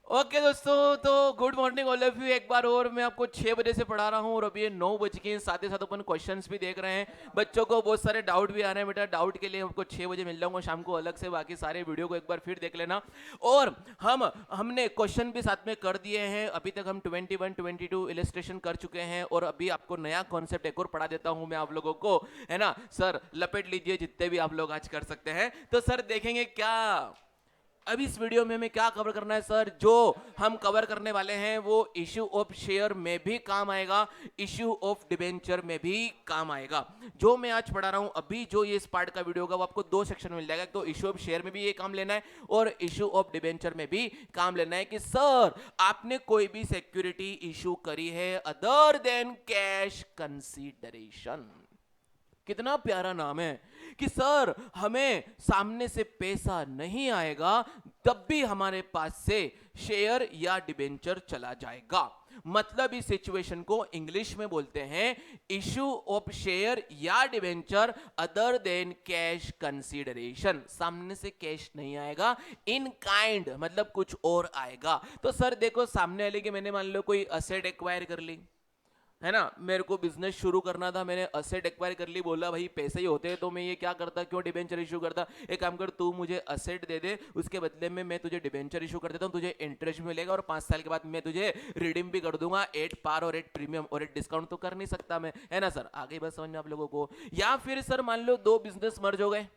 Okay दोस्तों, तो good morning all of you. एक बार और मैं आपको 6 बजे से पढ़ा रहा हूँ और अभी ये 9 बज के साथ ही साथ अपन क्वेश्चंस भी देख रहे हैं। बच्चों को बहुत सारे डाउट भी आ रहे हैं। बेटा डाउट के लिए आपको 6 बजे मिल जाऊंगा शाम को अलग से, बाकी सारे वीडियो को एक बार फिर देख लेना। और हमने क्वेश्चन भी साथ में कर दिए हैं। अभी तक हम 21 22 इलस्ट्रेशन कर चुके हैं और अभी आपको नया कॉन्सेप्ट एक और पढ़ा देता हूँ मैं आप लोगों को, है ना सर। लपेट लीजिए जितने भी आप लोग आज कर सकते हैं। तो सर देखेंगे क्या अब इस वीडियो में हमें क्या कवर करना है सर। जो हम कवर करने वाले हैं वो इश्यू ऑफ शेयर में भी काम आएगा, इश्यू ऑफ डिबेंचर में भी काम आएगा। जो मैं आज पढ़ा रहा हूं अभी, जो ये इस पार्ट का वीडियो होगा वो आपको दो सेक्शन में मिल जाएगा। तो इश्यू ऑफ शेयर में भी ये काम लेना है और इश्यू ऑफ डिबेंचर में भी काम लेना है कि सर आपने कोई भी सिक्योरिटी इश्यू करी है अदर देन कैश कंसीडरेशन। कितना प्यारा नाम है कि सर हमें सामने से पैसा नहीं आएगा तब भी हमारे पास से शेयर या डिबेंचर चला जाएगा। मतलब इस सिचुएशन को इंग्लिश में बोलते हैं इशू ऑफ शेयर या debenture other than cash consideration. सामने से कैश नहीं आएगा, इन काइंड मतलब कुछ और आएगा। तो सर देखो सामने वाले की मैंने मान लो कोई असेट एक्वायर कर ली, है ना, मेरे को बिजनेस शुरू करना था, मैंने असेट एक्वायर कर ली, बोला भाई पैसे ही होते हैं तो मैं ये क्या करता, क्यों डिबेंचर इशू करता। एक काम कर, तू मुझे असेट दे दे, उसके बदले में मैं तुझे डिबेंचर इशू कर देता हूँ, तुझे इंटरेस्ट मिलेगा और 5 साल के बाद मैं तुझे रिडीम भी कर दूंगा, 8 पार और 8 प्रीमियम और 8 डिस्काउंट। तो कर नहीं सकता मैं, है ना सर। आगे बस समझ में आप लोगों को। या फिर सर मान लो दो बिजनेस मर्ज हो गए,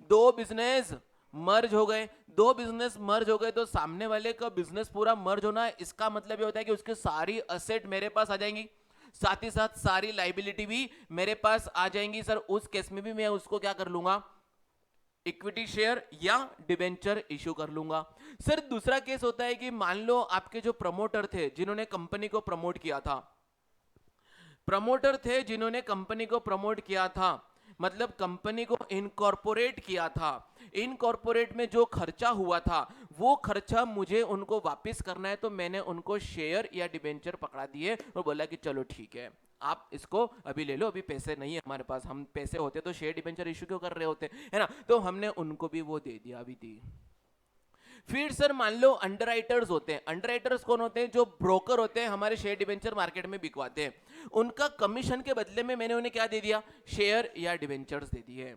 दो बिजनेस मर्ज हो गए, दो बिजनेस मर्ज हो गए तो सामने वाले का बिजनेस पूरा मर्ज होना, इसका मतलब ये होता है कि उसकी सारी असेट मेरे पास आ जाएंगी, साथ ही साथ सारी लाइबिलिटी भी मेरे पास आ जाएंगी। सर उस केस में भी मैं उसको क्या कर लूंगा, इक्विटी शेयर या डिबेंचर इशू कर लूंगा। सर दूसरा केस होता है कि मान लो आपके जो प्रमोटर थे जिन्होंने कंपनी को प्रमोट किया था, प्रमोटर थे जिन्होंने कंपनी को प्रमोट किया था, मतलब कंपनी को इनकॉर्पोरेट किया था, इनकॉर्पोरेट में जो खर्चा हुआ था वो खर्चा मुझे उनको वापस करना है। तो मैंने उनको शेयर या डिबेंचर पकड़ा दिए और बोला कि चलो ठीक है आप इसको अभी ले लो, अभी पैसे नहीं है हमारे पास, हम पैसे होते तो शेयर डिबेंचर इशू क्यों कर रहे होते, है ना। तो हमने उनको भी वो दे दिया, अभी दी। फिर सर मान लो अंडरराइटर्स होते हैं। अंडरराइटर्स कौन होते हैं, जो ब्रोकर होते हैं हमारे शेयर डिबेंचर मार्केट में बिकवाते हैं। उनका कमीशन के बदले में मैंने उन्हें क्या दे दिया, शेयर या डिबेंचर्स दे दिए।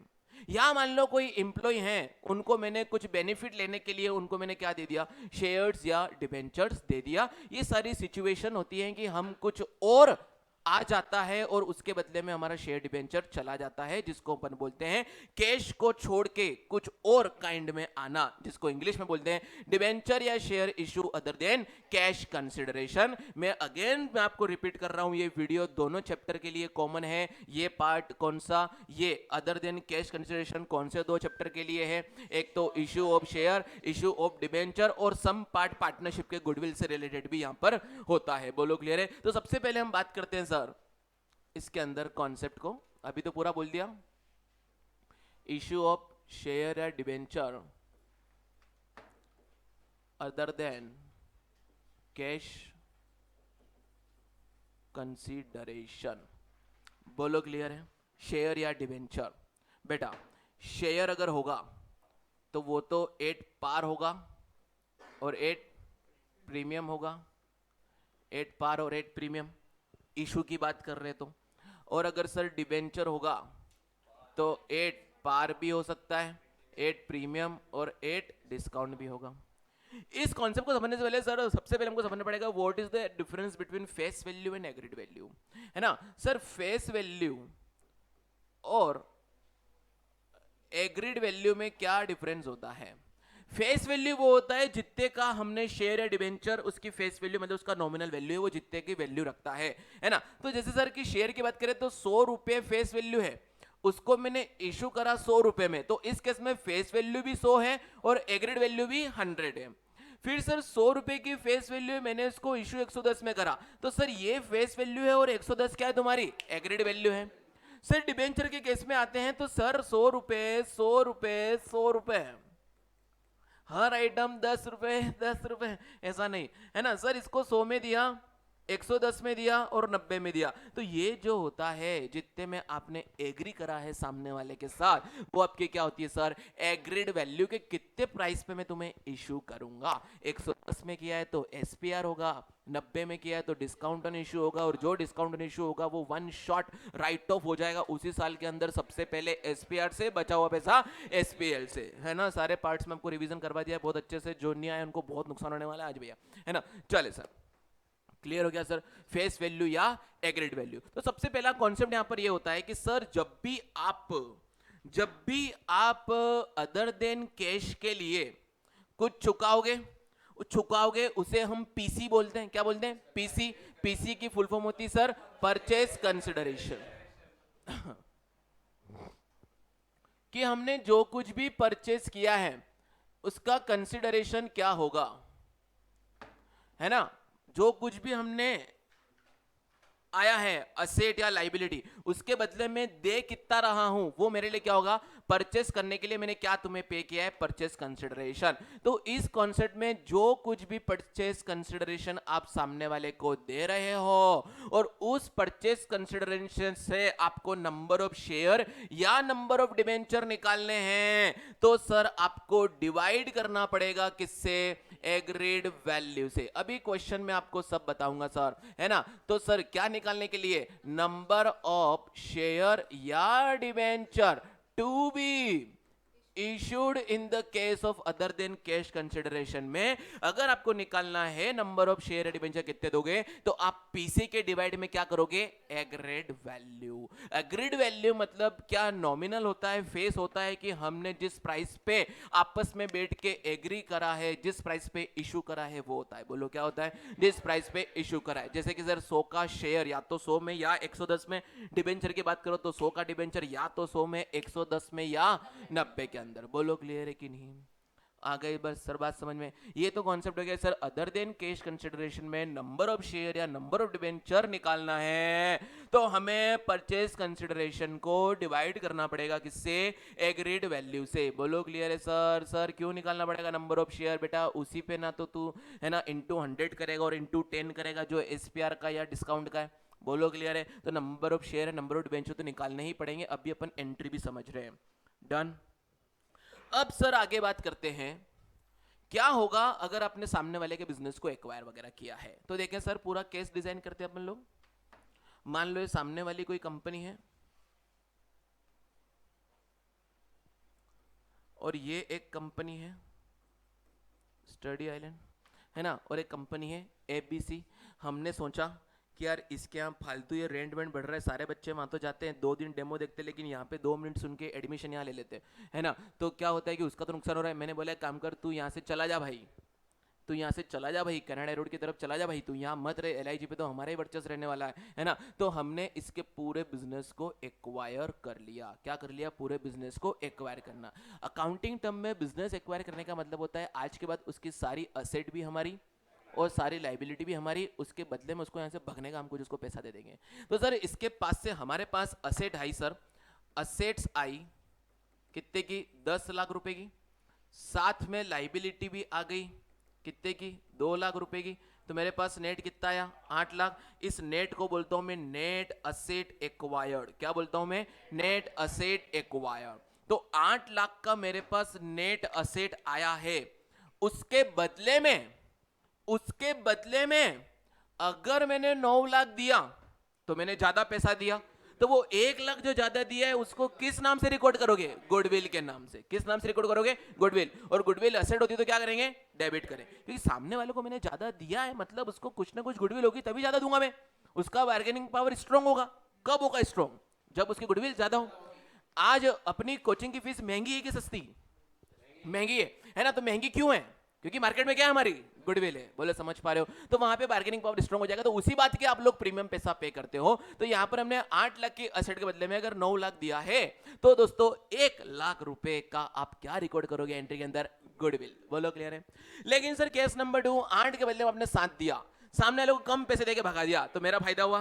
या मान लो कोई एम्प्लॉय हैं, उनको मैंने कुछ बेनिफिट लेने के लिए उनको मैंने क्या दे दिया, शेयर्स या डिबेंचर्स दे दिया। ये सारी सिचुएशन होती है कि हम कुछ और आ जाता है और उसके बदले में हमारा शेयर डिबेंचर चला जाता है, जिसको अपन बोलते हैं कैश को छोड़ के कुछ और काइंड में आना, जिसको इंग्लिश में बोलते हैं डिबेंचर या share issue other than cash consideration. मैं आपको रिपीट कर रहा हूं, ये वीडियो दोनों चैप्टर के लिए कॉमन है। ये पार्ट कौन सा, ये अदर देन कैश कंसिडरेशन कौन से दो चैप्टर के लिए है, एक तो issue of share, issue of debenture और सम पार्ट पार्टनरशिप के गुडविल से रिलेटेड भी यहां पर होता है। बोलो क्लियर है। तो सबसे पहले हम बात करते हैं सर इसके अंदर कॉन्सेप्ट को, अभी तो पूरा बोल दिया, इश्यू ऑफ शेयर या debenture other than cash consideration. बोलो क्लियर है। शेयर या डिबेंचर, बेटा शेयर अगर होगा तो वो तो 8 पार होगा और 8 प्रीमियम होगा, 8 पार और 8 प्रीमियम, इशू की बात कर रहे तो। और अगर सर डिबेंचर होगा तो 8 पार भी हो सकता है, 8 प्रीमियम और 8 डिस्काउंट भी होगा। इस कॉन्सेप्ट को समझने से पहले सर सबसे पहले हमको समझना पड़ेगा what is the difference between face value and agreed value, है ना सर। फेस वैल्यू और एग्रीड वैल्यू में क्या डिफरेंस होता है। फेस वैल्यू वो होता है जितने का हमने शेयर या डिबेंचर, उसकी फेस वैल्यू मतलब उसका नॉमिनल वैल्यू है, वो जितने की वैल्यू रखता है ना। तो जैसे सर की शेयर की बात करें तो 100 रुपए फेस वैल्यू है, उसको मैंने इशू करा 100 रुपए में, तो इस केस में फेस वैल्यू भी 100 है और एग्रीड वैल्यू भी 100 है। फिर सर 100 रुपए की फेस वैल्यू मैंने इसको इशू 110 में करा, तो सर ये फेस वैल्यू है और 110 क्या है तुम्हारी, एग्रीड वैल्यू है। सर डिबेंचर के केस में आते हैं तो सर 100 रुपए 100 रुपए 100 रुपए, हर आइटम 10 रुपए 10 रुपए, ऐसा नहीं है ना सर। इसको 100 में दिया 110 में दिया और 90 में दिया, तो ये जो होता है जितने में आपने एग्री करा है सामने वाले के साथ, वो आपकी क्या होती है सर, एग्रीड वैल्यू के कितने प्राइस पे मैं तुम्हें इशू करूंगा। 110 में किया है तो एसपीआर होगा, 90 में किया है तो डिस्काउंट ऑन इशू होगा, और जो डिस्काउंट ऑन इशू होगा वो वन शॉट राइट ऑफ हो जाएगा उसी साल के अंदर, सबसे पहले एसपीआर से, बचा हुआ पैसा एसपीएल से, है ना। सारे पार्ट्स में आपको रिवीजन करवा दिया है बहुत अच्छे से, जो नहीं आए उनको बहुत नुकसान होने वाला है आज भैया, है ना। चले सर, क्लियर हो गया सर, फेस वैल्यू या एग्रीड वैल्यू। तो सबसे पहला कॉन्सेप्ट यहां पर ये होता है कि सर जब भी आप अदर देन कैश के लिए कुछ चुकाओगे उसे हम पीसी बोलते हैं। क्या बोलते हैं? पीसी। पीसी की फुल फॉर्म होती है सर परचेज कंसिडरेशन। कि हमने जो कुछ भी परचेज किया है उसका कंसिडरेशन क्या होगा, है ना। जो कुछ भी हमने आया है असेट या लाइबिलिटी, उसके बदले में दे कितना रहा हूं वो मेरे लिए क्या होगा, परचेस करने के लिए मैंने क्या तुम्हें पे किया है, परचेस कंसिडरेशन। तो इस कॉन्सेप्ट में जो कुछ भी परचेस कंसिडरेशन आप सामने वाले को दे रहे हो और उस परचेस कंसिडरेशन से आपको नंबर ऑफ शेयर या नंबर ऑफ डिबेंचर निकालने हैं, तो सर आपको डिवाइड करना पड़ेगा किससे, एग्रीड वैल्यू से। अभी क्वेश्चन में आपको सब बताऊंगा सर, है ना। तो सर क्या निकालने के लिए, नंबर ऑफ शेयर या debenture to be issued in the case of other than cash consideration में अगर आपको निकालना है नंबर ऑफ शेयर डिबेंचर कितने दोगे, तो आप पीसी के डिवाइड में क्या करोगे, एग्रीड वैल्यू। एग्रीड वैल्यू मतलब क्या, नॉमिनल होता है, फेस होता है कि हमने जिस प्राइस पे आपस में बैठ के एग्री करा है, जिस प्राइस पे इशू करा है वो होता है। बोलो क्या होता है, जिस प्राइस पे इशू करा है। जैसे कि सर 100 का शेयर या तो 100 में या 110 में, डिबेंचर की बात करो तो 100 का डिबेंचर या तो 100 में, 110 में या 90 के अंदर। बोलो क्लियर है कि नहीं, आ गई बस सर बात समझ में। ये तो कॉन्सेप्ट हो गया sir, other than cash consideration में नंबर ऑफ शेयर या नंबर ऑफ डिबेंचर निकालना है तो हमें परचेज कंसिडरेशन को डिवाइड करना पड़ेगा किससे, एग्रीड वैल्यू से। बोलो क्लियर है सर। सर क्यों निकालना पड़ेगा नंबर ऑफ शेयर, बेटा उसी पे ना तो तू है ना इंटू 100 करेगा और इंटू 10 करेगा जो एसपीआर का या डिस्काउंट का है। बोलो क्लियर है। तो number of share number of debenture तो निकालने ही पड़ेंगे। अभी अपन एंट्री भी समझ रहे हैं, डन। अब सर आगे बात करते हैं क्या होगा अगर आपने सामने वाले के बिजनेस को एक्वायर वगैरह किया है। तो देखें सर, पूरा केस डिजाइन करते हैं अपन लोग। मान लो ये सामने वाली कोई कंपनी है और ये एक कंपनी है स्टडी आइलैंड, है ना, और एक कंपनी है एबीसी। हमने सोचा कि यार इसके यहाँ फालतू ये रेंट वेंट बढ़ रहा है, सारे बच्चे वहाँ तो जाते हैं 2 दिन डेमो देखते हैं, लेकिन यहाँ पे 2 मिनट सुन के एडमिशन यहाँ ले लेते हैं, है ना। तो क्या होता है कि उसका तो नुकसान हो रहा है। मैंने बोला काम कर, तू यहाँ से चला जा भाई, तू यहाँ से चला जा भाई, कनाडा रोड की तरफ चला जा भाई, तू यहाँ मत रहे, एलआईजी पे तो हमारा ही वर्चस्व रहने वाला है ना। तो हमने इसके पूरे बिजनेस को एक्वायर कर लिया। क्या कर लिया, पूरे बिजनेस को एक्वायर करना। अकाउंटिंग टर्म में बिजनेस एक्वायर करने का मतलब होता है आज के बाद उसकी सारी असेट भी हमारी और सारी लाइबिलिटी भी हमारी, उसके बदले में उसको यहाँ से भगने का हमको जिसको पैसा दे देंगे। तो सर इसके पास से हमारे पास असेट आई सर, असेट्स आई कितने की, 10 लाख रुपए की, साथ में लाइबिलिटी भी आ गई कितने की, 2 लाख रुपए की। तो मेरे पास नेट कितना आया, 8 लाख। इस नेट को बोलता हूं मैं नेट असेट एक्वायर्ड। क्या बोलता हूं मैं, नेट असेट एक्वायर्ड। तो 8 लाख का मेरे पास नेट असेट आया है। उसके बदले में अगर मैंने 9 लाख दिया तो मैंने ज्यादा पैसा दिया, तो वो 1 लाख जो ज्यादा दिया है उसको किस नाम से रिकॉर्ड करोगे, गुडविल के नाम से। किस नाम से रिकॉर्ड करोगे, गुडविल। और गुडविल असेट होती तो क्या करेंगे, डेबिट करें, क्योंकि सामने वाले को मैंने ज्यादा दिया है, मतलब उसको कुछ ना कुछ गुडविल होगी तभी ज्यादा दूंगा मैं। उसका बार्गेनिंग पावर स्ट्रांग होगा। कब होगा स्ट्रांग, जब उसकी गुडविल ज्यादा हो। आज अपनी कोचिंग की फीस महंगी है कि सस्ती, महंगी है ना। तो महंगी क्यों है, क्योंकि मार्केट में क्या है, हमारी गुडविल है। बोले समझ पा रहे हो। तो वहां पे बार्गेनिंग पावर स्ट्रांग हो जाएगा। तो उसी बात के आप लोग प्रीमियम पैसा पे करते हो। तो यहां पर हमने 8 लाख की असेट के बदले में अगर 9 लाख दिया है तो दोस्तों 1 लाख रुपए का आप क्या रिकॉर्ड करोगे एंट्री के अंदर, गुडविल। बोलो क्लियर है। लेकिन सर केस नंबर 2, 8 के बदले में आपने 7 दिया, सामने वाले को कम पैसे देके भगा दिया, तो मेरा फायदा हुआ।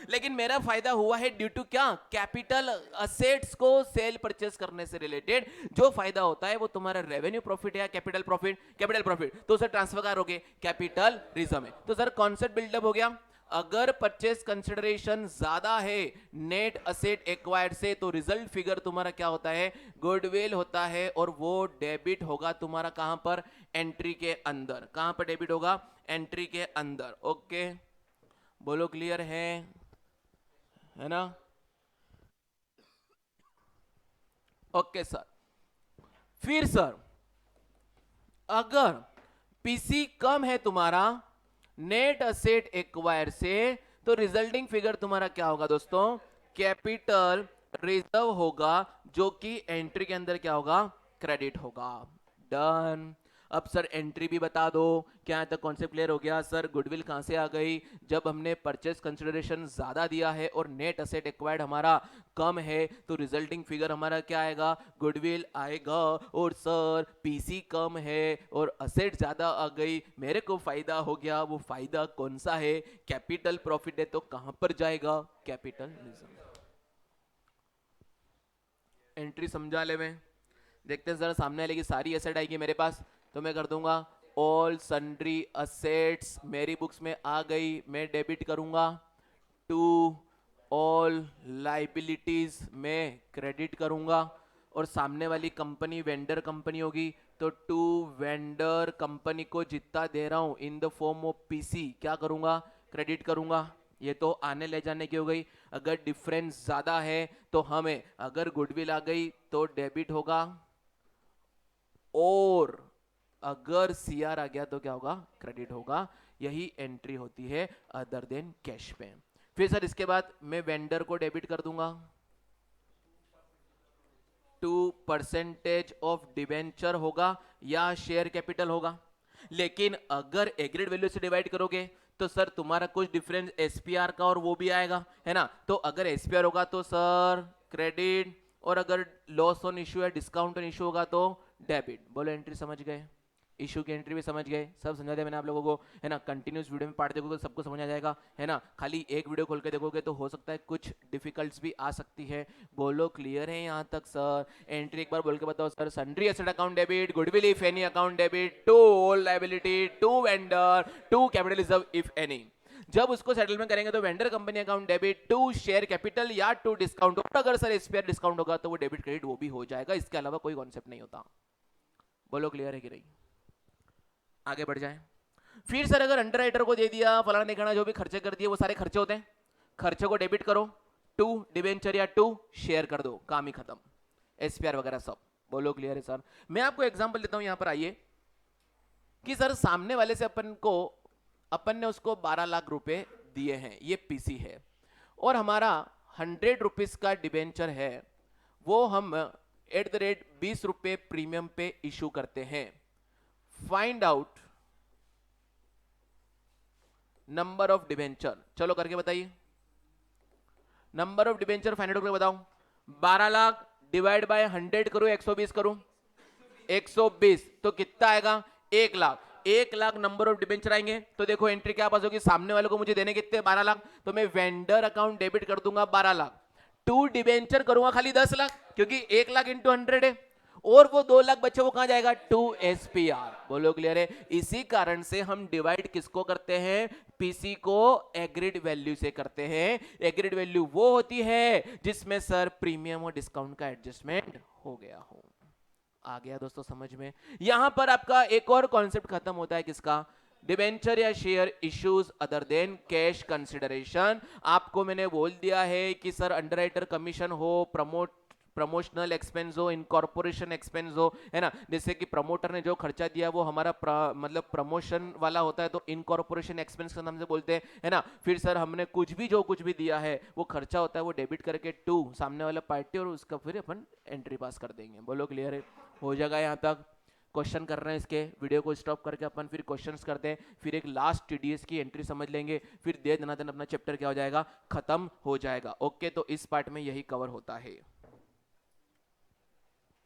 लेकिन मेरा फायदा हुआ है ड्यू टू क्या, कैपिटल असेट्स को सेल परचेस करने से रिलेटेड जो फायदा होता है वो तुम्हारा रेवेन्यू प्रॉफिट या कैपिटल प्रॉफिट, कैपिटल प्रॉफिट। तो सर ट्रांसफर करोगे कैपिटल रिजर्व में। तो सर कॉन्सेप्ट बिल्डअप हो गया। अगर परचेस कंसिडरेशन ज्यादा है नेट असेट एक्वायर्ड से तो रिजल्ट फिगर तुम्हारा क्या होता है, गुडविल होता है, और वो डेबिट होगा तुम्हारा कहां पर, एंट्री के अंदर। कहां पर डेबिट होगा, एंट्री के अंदर। ओके, बोलो क्लियर है ना? Okay sir. फिर सर अगर पीसी कम है तुम्हारा नेट असेट एक्वायर से तो रिजल्टिंग फिगर तुम्हारा क्या होगा दोस्तों, कैपिटल रिजर्व होगा, जो कि एंट्री के अंदर क्या होगा, क्रेडिट होगा। डन। अब सर एंट्री भी बता दो, क्या यहाँ तक कॉन्सेप्ट क्लियर हो गया? सर गुडविल कहां से आ गई, जब हमने परचेस कंसिडरेशन ज्यादा दिया है और नेट असेट एक्वायर्ड हमारा कम है तो रिजल्टिंग फिगर हमारा क्या आएगा, गुडविल आएगा। और सर पीसी कम है और असेट ज्यादा आ गई, मेरे को फायदा हो गया, वो फायदा कौन सा है, कैपिटल प्रॉफिट है, तो कहां पर जाएगा, कैपिटल रिजर्व। एंट्री समझा ले में, देखते हैं जरा, सामने वाले की सारी एसेट आएगी मेरे पास तो मैं कर दूंगा ऑल सन्ड्री असेट्स, मेरी बुक्स में आ गई, मैं डेबिट करूंगा। टू ऑल लाइबिलिटीज में क्रेडिट करूंगा, और सामने वाली कंपनी वेंडर कंपनी होगी तो टू वेंडर कंपनी को जितना दे रहा हूं in the form of PC क्या करूंगा, क्रेडिट करूंगा। ये तो आने ले जाने की हो गई। अगर डिफरेंस ज्यादा है तो हमें, अगर गुडविल आ गई तो डेबिट होगा, और अगर सीआर आ गया तो क्या होगा, क्रेडिट होगा। यही एंट्री होती है अदर देन कैश पे। फिर सर इसके बाद मैं वेंडर को डेबिट कर दूंगा, 2% ऑफ डिवेंचर होगा या शेयर कैपिटल होगा। लेकिन अगर एग्रीड वैल्यू से डिवाइड करोगे तो सर तुम्हारा कुछ डिफरेंस एसपीआर का और वो भी आएगा, है ना? तो अगर एसपीआर होगा तो सर क्रेडिट, और अगर लॉस ऑन इशू या डिस्काउंट ऑन इशू होगा तो डेबिट। बोलो एंट्री समझ गए, इशू की एंट्री भी समझ गए, सब समझा दिया मैंने आप लोगों को, है ना? कंटिन्यूस वीडियो में पार्ट देखोगे सबको समझ आ जाएगा, है ना? खाली एक वीडियो खोल के देखोगे तो हो सकता है कुछ डिफिकल्ट्स भी आ सकती है। बोलो क्लियर है यहाँ तक सर? एंट्री एक बार बोल के बताओ sir. Sundry asset account debit, goodwill if any account debit, to all liability, to vendor, to capital reserve if any. जब उसको सेटलमेंट करेंगे तो vendor company account debit, to share capital या टू डिस्काउंट, और अगर सर एसपीआर डिस्काउंट होगा तो वो डेबिट क्रेडिट वो भी हो जाएगा। इसके अलावा कोई कॉन्सेप्ट नहीं होता। बोलो क्लियर है कि नहीं? आगे बढ़ जाए। फिर सर अगर अंडरराइटर को दे दिया फलाना निकाना जो भी खर्चे कर दिए वो सारे खर्चे होते हैं, खर्चे को डेबिट करो, टू डिबेंचर या टू शेयर कर दो, काम ही खत्म, एसपीआर वगैरह सब। बोलो क्लियर है सर? मैं आपको एग्जांपल देता हूं, यहां पर आइए कि सर सामने वाले से अपन ने उसको 12 लाख रुपए दिए हैं, ये पीसी है, और हमारा 100 रुपीज का डिबेंचर है, वो हम एट द रेट 20 रुपए प्रीमियम पे इशू करते हैं। Find out number of debenture, चलो करके बताइए। Number of debenture find out करके बताओ। 12 लाख डिवाइड बाय 100 करूं 120 करूं, 120 तो कितना आएगा, 1 lakh. 1 lakh number of debenture आएंगे तो देखो एंट्री क्या पास होगी, सामने वाले को मुझे देने कितने, 12 लाख, तो मैं वेंडर अकाउंट डेबिट कर दूंगा 12 लाख, टू डिबेंचर करूंगा खाली 10 लाख, क्योंकि 1 लाख इंटू 100 है, और वो 2 लाख बच्चे वो कहां जाएगा, टू एसपीआर। बोलो क्लियर है? इसी कारण से हम डिवाइड किसको करते हैं, पीसी को एग्रीड वैल्यू से करते हैं। एग्रीड वैल्यू वो होती है जिसमें सर प्रीमियम और डिस्काउंट का एडजस्टमेंट हो गया हो। आ गया दोस्तों समझ में? यहां पर आपका एक और कॉन्सेप्ट खत्म होता है, किसका, डिबेंचर या share issues other than cash consideration. आपको मैंने बोल दिया है कि सर अंडरराइटर कमीशन हो, प्रमोशनल एक्सपेंस हो, इनकॉर्पोरेशन एक्सपेंस हो, है ना? जैसे कि प्रमोटर ने जो खर्चा दिया वो हमारा मतलब प्रमोशन वाला होता है तो इनकॉर्पोरेशन एक्सपेंस का नाम से बोलते हैं, है ना? फिर सर हमने कुछ भी दिया है वो खर्चा होता है, वो डेबिट करके टू सामने वाला पार्टी, और उसका फिर अपन एंट्री पास कर देंगे। बोलो क्लियर है? हो जाएगा यहाँ तक? क्वेश्चन कर रहे हैं इसके, वीडियो को स्टॉप करके अपन फिर क्वेश्चंस करते हैं, फिर एक लास्ट टीडीएस की एंट्री समझ लेंगे, फिर दे दनादन अपना चैप्टर क्या हो जाएगा, खत्म हो जाएगा। ओके, तो इस पार्ट में यही कवर होता है।